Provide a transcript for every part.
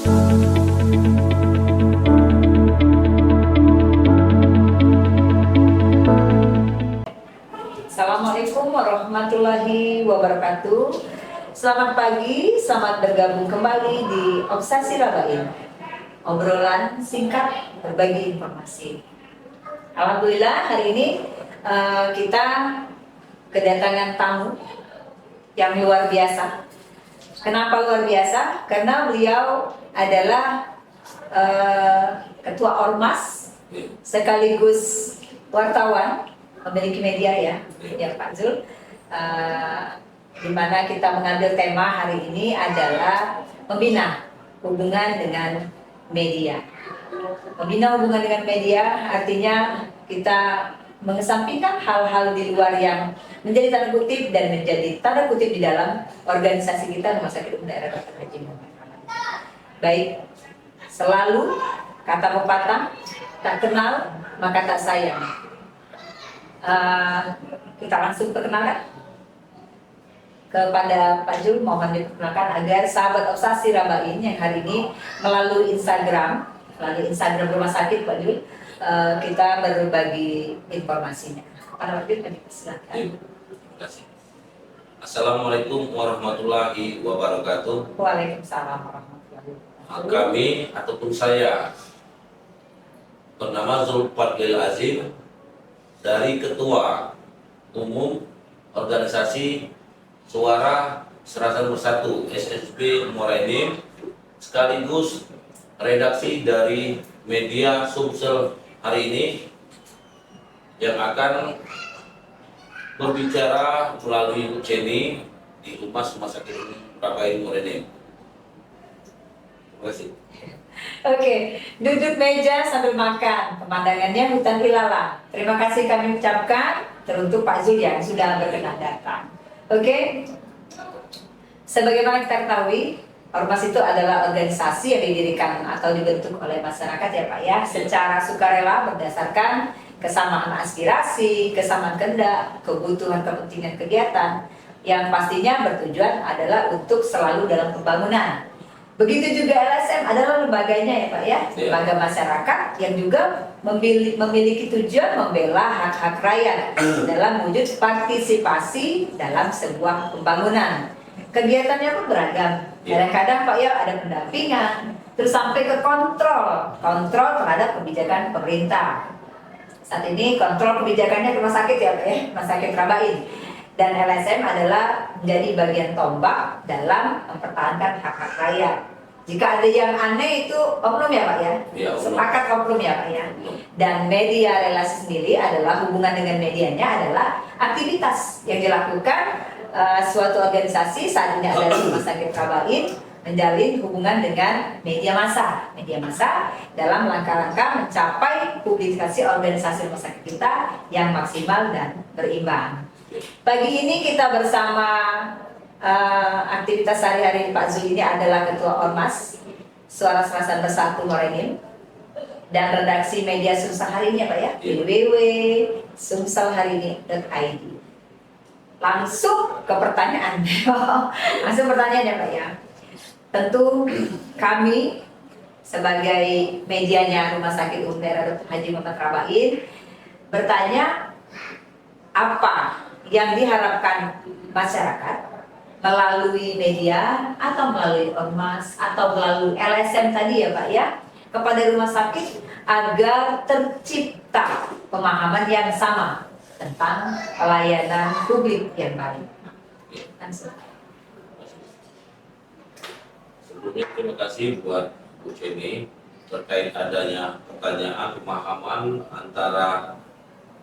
Assalamualaikum warahmatullahi wabarakatuh. Selamat pagi, selamat bergabung kembali di Obsesi Rabain. Obrolan singkat berbagi informasi. Alhamdulillah hari ini kita kedatangan tamu yang luar biasa. Kenapa luar biasa? Karena beliau adalah ketua Ormas sekaligus wartawan, memiliki media ya Pak Zul, di mana kita mengambil tema hari ini adalah membina hubungan dengan media. Membina hubungan dengan media artinya kita mengesampingkan hal-hal di luar yang menjadi tanda kutip dan menjadi tanda kutip di dalam organisasi kita Rumah Sakit Umum Daerah Dr. Haji Muhammad Rabain. Baik, selalu kata pepatah, tak kenal maka tak sayang. Kita langsung perkenalkan kepada Pak Jul, mohon diperkenalkan agar sahabat Obsesi Rabain yang hari ini melalui Instagram Rumah Sakit Pak Jul, kita berbagi informasinya. Pak Jul, silakan. Terima kasih. Assalamualaikum warahmatullahi wabarakatuh. Waalaikumsalam warahmatullahi wabarakatuh. Kami ataupun saya bernama Zulfadlil Azim dari Ketua Umum Organisasi Suara Serasa Bersatu SSB Muara Enim, sekaligus redaksi dari media Sumsel hari ini yang akan berbicara melalui Bu Ceni di Rumah Sakit Umum Rabain Muara Enim. Terima kasih. Oke, duduk meja sambil makan, pemandangannya hutan ilalang. Terima kasih kami ucapkan teruntuk Pak Zul yang sudah berkenan datang. Oke, sebagaimana kita ketahui, Ormas itu adalah organisasi yang didirikan atau dibentuk oleh masyarakat ya Pak ya, secara sukarela berdasarkan kesamaan aspirasi, kesamaan kehendak, kebutuhan, kepentingan kegiatan yang pastinya bertujuan adalah untuk selalu dalam pembangunan. Begitu juga LSM adalah lembaganya ya Pak ya, lembaga masyarakat yang juga memiliki tujuan membela hak-hak rakyat dalam wujud partisipasi dalam sebuah pembangunan. Kegiatannya pun beragam. Kadang-kadang Pak ya ada pendampingan, terus sampai ke kontrol terhadap kebijakan pemerintah. Saat ini kontrol kebijakannya Rumah Sakit ya Pak ya, Rumah Sakit Rabain. Dan LSM adalah menjadi bagian tombak dalam mempertahankan hak-hak rakyat. Jika ada yang aneh itu oknum ya Pak ya? Sepakat oknum ya Pak ya? Dan media relasi sendiri adalah hubungan dengan medianya adalah aktivitas yang dilakukan suatu organisasi, saat ini adalah Rumah Sakit Rabain, menjalin hubungan dengan media massa dalam langkah-langkah mencapai publikasi organisasi rumah sakit kita yang maksimal dan berimbang. Pagi ini kita bersama aktivitas sehari-hari Pak Zul ini adalah Ketua Ormas Suara Serasa Bersatu Muara Enim dan redaksi media Sumsel hari ini ya Pak ya, www.sumselharini.id. Langsung ke pertanyaan. Langsung pertanyaan ya Pak ya. Tentu kami sebagai medianya Rumah Sakit Umum Daerah Dr. Haji Muhammad Rabain bertanya, apa yang diharapkan masyarakat melalui media atau melalui ormas atau melalui LSM tadi ya Pak ya, kepada rumah sakit agar tercipta pemahaman yang sama tentang pelayanan publik yang baik. Sebelumnya terima kasih buat Bu Ceni terkait adanya pertanyaan pemahaman antara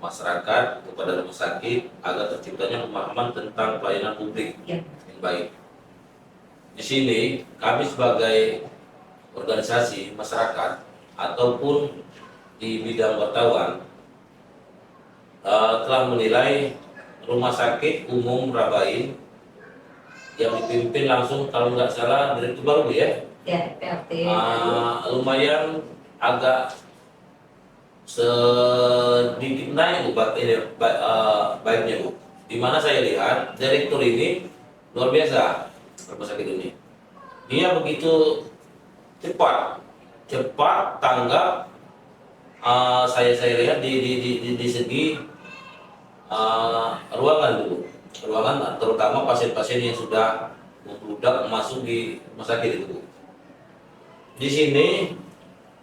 masyarakat kepada rumah sakit agar terciptanya pemahaman tentang pelayanan publik yang baik. Di sini kami sebagai organisasi masyarakat ataupun di bidang wartawan telah menilai Rumah Sakit Umum Rabain yang dipimpin langsung kalau nggak salah direktur baru ya. Ya, PLT. Lumayan agak sedikit naik Bu, baiknya Bu. Dimana saya lihat direktur ini luar biasa rumah sakit ini. Dia begitu cepat tanggap. Saya lihat di segi ruangan dulu, ruangan terutama pasien-pasien yang sudah membludak masuk di rumah sakit itu. Di sini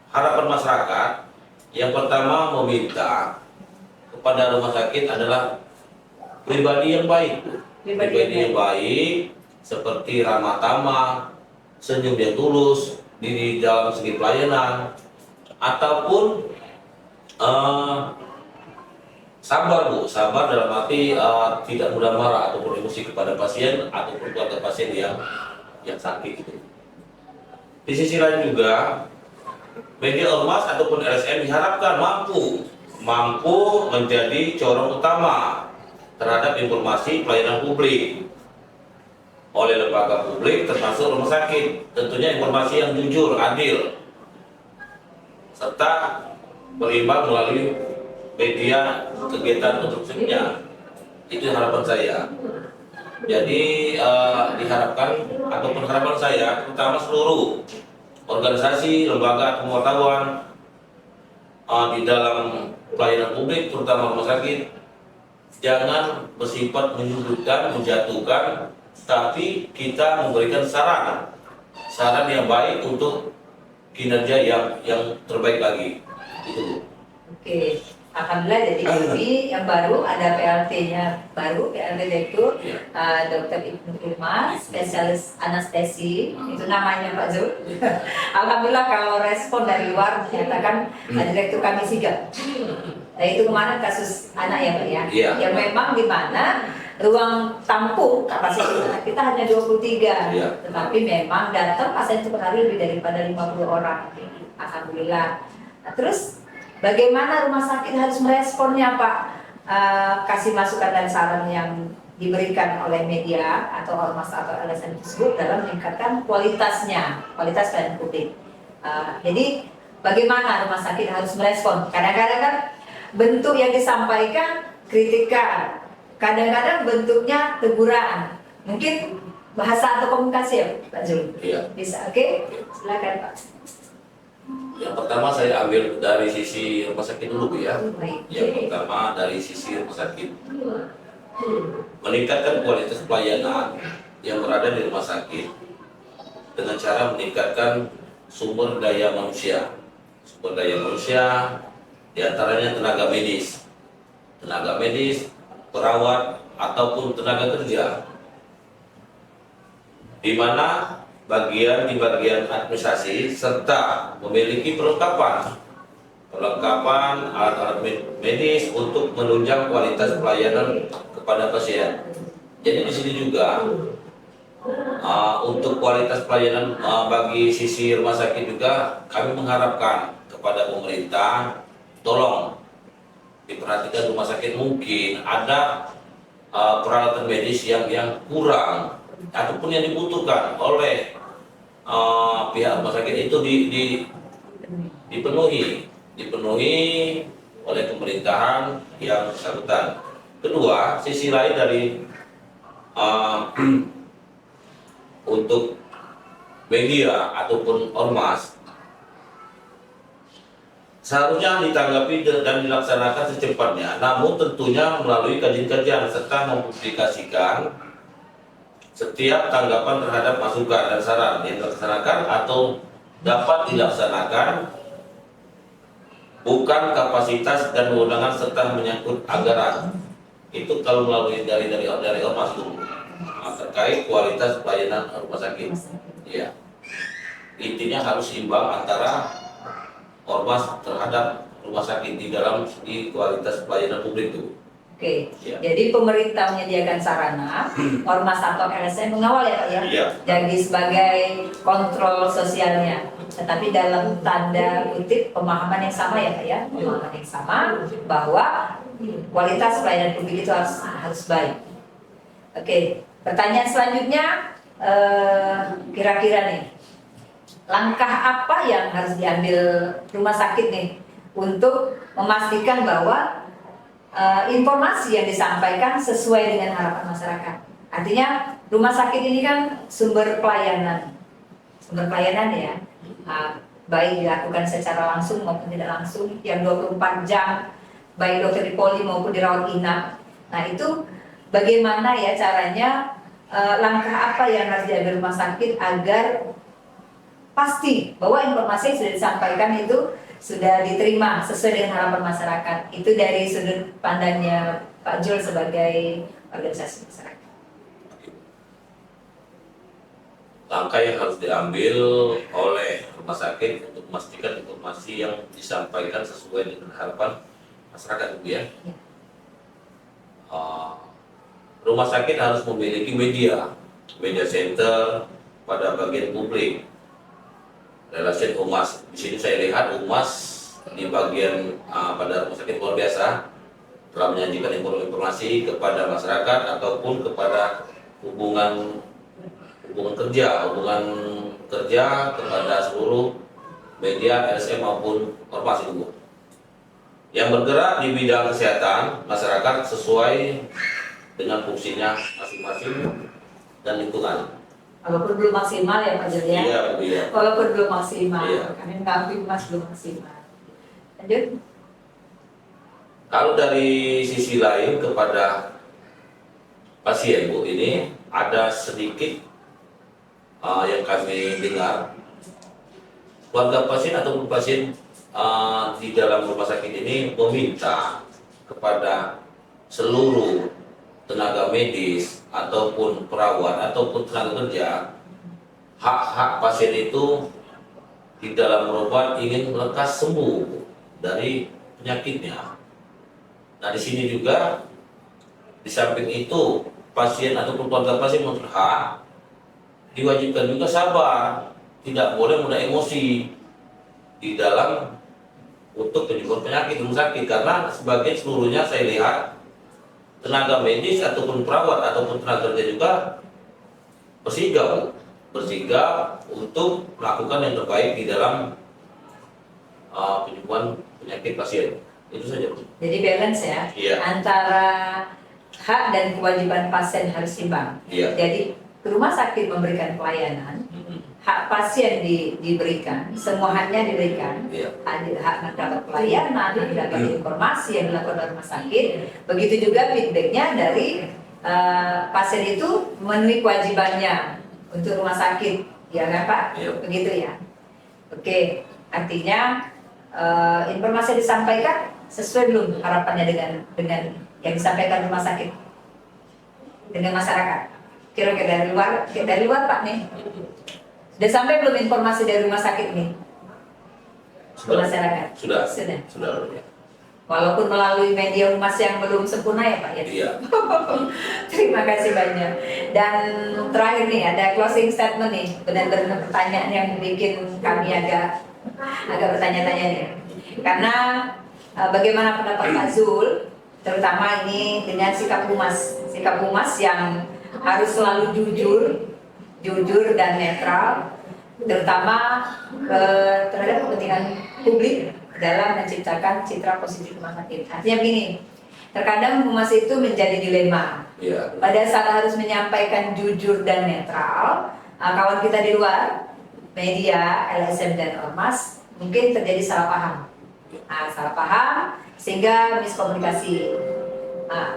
harapan masyarakat yang pertama meminta kepada rumah sakit adalah pribadi yang baik, pribadi yang baik seperti ramah tamah, senyum yang tulus di dalam segi pelayanan, ataupun sabar dalam arti tidak mudah marah ataupun emosi kepada pasien ataupun keluarga pasien yang sakit itu. Di sisi lain juga media ormas ataupun LSM diharapkan mampu menjadi corong utama terhadap informasi pelayanan publik oleh lembaga publik termasuk rumah sakit. Tentunya informasi yang jujur, adil, serta berimbang melalui media kegiatan konstruksinya. Itu harapan saya. Jadi diharapkan ataupun harapan saya terutama seluruh organisasi, lembaga atau wartawan di dalam pelayanan publik terutama rumah sakit jangan bersifat menyudutkan, menjatuhkan, tapi kita memberikan saran yang baik untuk kinerja yang terbaik lagi. Itu. Oke, alhamdulillah. Jadi kami yang baru ada PLT-nya baru, PLT Direktur Dr. Ibnu Irma, spesialis anestesi, itu namanya Pak Zul. Alhamdulillah kalau respon dari luar menyatakan Direktur kami sigap. Nah itu kemarin kasus anak ya Pak ya, yang memang di mana ruang tampung kapasitas anak kita hanya 23, tetapi memang datang pasien per hari lebih daripada 50 orang. Alhamdulillah. Nah, terus bagaimana rumah sakit harus meresponnya Pak? Kasih masukan dan saran yang diberikan oleh media atau ormas atau LSM tersebut dalam meningkatkan kualitas pelayanan publik. Jadi bagaimana rumah sakit harus merespon? Kadang-kadang kan bentuk yang disampaikan kritikan, kadang-kadang bentuknya teguran, mungkin bahasa atau komunikasi ya Pak Zul? Iya. Bisa, oke? Silakan Pak. Yang pertama saya ambil dari sisi rumah sakit dulu ya. Baik. Yang pertama dari sisi rumah sakit, meningkatkan kualitas pelayanan yang berada di rumah sakit dengan cara meningkatkan sumber daya manusia. Sumber daya manusia diantaranya tenaga medis, perawat ataupun tenaga kerja, di mana di bagian administrasi serta memiliki perlengkapan alat-alat medis untuk menunjang kualitas pelayanan kepada pasien. Jadi di sini juga untuk kualitas pelayanan bagi sisi rumah sakit juga kami mengharapkan kepada pemerintah, tolong diperhatikan rumah sakit mungkin ada peralatan medis yang kurang ataupun yang dibutuhkan oleh pihak rumah sakit itu dipenuhi oleh pemerintahan yang bersangkutan. Kedua, sisi lain dari untuk media ataupun ormas seharusnya ditanggapi dan dilaksanakan secepatnya, namun tentunya melalui kajian-kajian serta mempublikasikan setiap tanggapan terhadap masukan dan saran yang dilaksanakan atau dapat dilaksanakan, bukan kapasitas dan kewenangan serta menyangkut anggaran. Itu kalau melalui dari ormas dulu terkait kualitas pelayanan rumah sakit. Ya, intinya harus imbang antara ormas terhadap rumah sakit di dalam segi kualitas pelayanan publik itu. Oke, Ya. jadi pemerintah menyediakan sarana, ormas atau LSM mengawal ya Pak ya? Iya. Jadi sebagai kontrol sosialnya, tetapi dalam tanda kutip pemahaman yang sama ya Pak ya? Pemahaman yang sama bahwa kualitas pelayanan publik itu harus baik. Oke, pertanyaan selanjutnya kira-kira nih, langkah apa yang harus diambil rumah sakit nih untuk memastikan bahwa informasi yang disampaikan sesuai dengan harapan masyarakat? Artinya rumah sakit ini kan sumber pelayanan sumber pelayanan ya, baik dilakukan secara langsung maupun tidak langsung, yang 24 jam, baik dokter di poli maupun dirawat inap. Nah itu bagaimana ya caranya, langkah apa yang harus diambil rumah sakit agar pasti bahwa informasi yang sudah disampaikan itu sudah diterima sesuai dengan harapan masyarakat. Itu dari sudut pandangnya Pak Jul sebagai organisasi masyarakat. Langkah yang harus diambil oleh rumah sakit untuk memastikan informasi yang disampaikan sesuai dengan harapan masyarakat, Bu ya. Rumah sakit harus memiliki media center pada bagian publik, relasi humas. Di sini saya lihat humas di bagian pada rumah sakit luar biasa telah menyajikan informasi kepada masyarakat ataupun kepada hubungan kerja kepada seluruh media LSM maupun ormas itu, yang bergerak di bidang kesehatan masyarakat sesuai dengan fungsinya masing-masing dan lingkungan. Walaupun belum maksimal ya Pak Jul ya. Iya, iya. Walaupun belum maksimal, Iya. kami mengakui Mas belum maksimal. Lanjut. Kalau dari sisi lain kepada pasien, Bu, ini ada sedikit yang kami dengar, keluarga pasien ataupun pasien di dalam rumah sakit ini meminta kepada seluruh tenaga medis ataupun perawat ataupun tenaga kerja, hak-hak pasien itu di dalam berobat ingin lekas sembuh dari penyakitnya. Nah di sini juga di samping itu pasien ataupun keluarga pasien menuntut hak, diwajibkan juga sabar, tidak boleh mudah emosi di dalam untuk penyembuhan penyakit rumah sakit, karena sebagian seluruhnya saya lihat tenaga medis ataupun perawat ataupun tenaga kerja juga bersigap untuk melakukan yang terbaik di dalam penyembuhan penyakit pasien. Itu saja. Jadi balance ya, Iya. antara hak dan kewajiban pasien harus seimbang. Iya. Jadi rumah sakit memberikan pelayanan, hak pasien diberikan, semua haknya diberikan, Iya. hak mendapat pelayanan, mendapat informasi yang dilakukan oleh rumah sakit. Begitu juga feedbacknya dari pasien itu memenuhi kewajibannya untuk rumah sakit, ya kan Pak? Iya. Begitu ya. Oke, artinya informasi yang disampaikan sesuai belum harapannya dengan yang disampaikan rumah sakit dengan masyarakat. Kira-kira dari luar Pak nih, sudah sampai belum informasi dari rumah sakit nih ke masyarakat? Sudah. Sudah. Walaupun melalui media humas yang belum sempurna ya Pak ya. Iya. Terima kasih banyak. Dan terakhir nih ada closing statement nih, benar-benar pertanyaan yang bikin kami agak bertanya-tanya nih. Karena bagaimana pendapat Pak Zul, terutama ini dengan sikap humas yang harus selalu jujur dan netral, terutama terhadap kepentingan publik dalam menciptakan citra positif rumah sakit. Artinya begini, terkadang humas itu menjadi dilema. Iya. Pada saat harus menyampaikan jujur dan netral, kawan kita di luar, media, LSM dan ormas, mungkin terjadi salah paham sehingga miskomunikasi.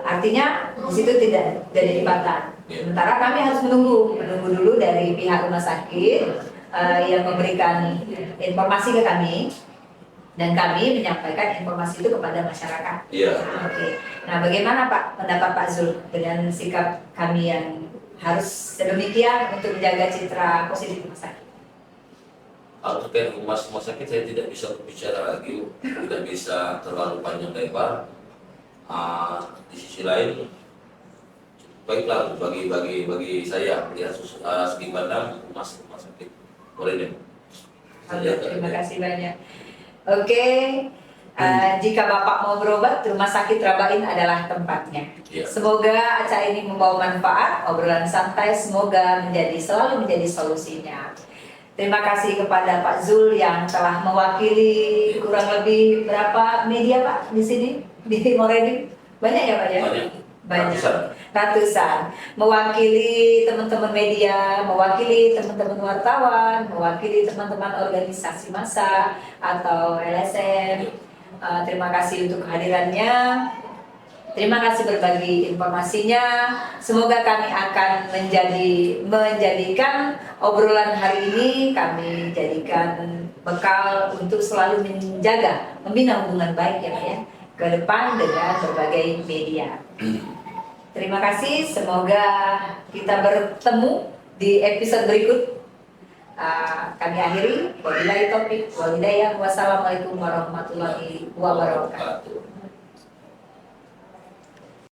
Artinya di situ tidak jadi jembatan. Sementara kami harus menunggu dulu dari pihak rumah sakit yang memberikan informasi ke kami, dan kami menyampaikan informasi itu kepada masyarakat. Iya. Oke. Nah, bagaimana Pak pendapat Pak Zul dengan sikap kami yang harus sedemikian untuk menjaga citra positif rumah sakit? Kalau terkait humas rumah sakit saya tidak bisa berbicara lagi, tidak bisa terlalu panjang lebar. Di sisi lain, baiklah bagi saya melihat segi pandang humas rumah sakit. Boleh deh. Terima kasih banyak. Oke, jika Bapak mau berobat, rumah sakit Rabain adalah tempatnya. Iya. Semoga acara ini membawa manfaat, obrolan santai semoga selalu menjadi solusinya. Terima kasih kepada Pak Zul yang telah mewakili kurang lebih berapa media Pak di sini di Morenin? Banyak ya Pak ya? Banyak. Banyak. Ratusan. ratusan, mewakili teman-teman media, mewakili teman-teman wartawan, mewakili teman-teman organisasi massa atau LSM. Terima kasih untuk kehadirannya. Terima kasih berbagi informasinya. Semoga kami akan menjadikan obrolan hari ini kami jadikan bekal untuk selalu menjaga, membina hubungan baik ya Pak ya ke depan dengan berbagai media. Terima kasih. Semoga kita bertemu di episode berikut. Kami akhiri. Wabillahi taufiq wal hidayah. Wassalamualaikum warahmatullahi wabarakatuh.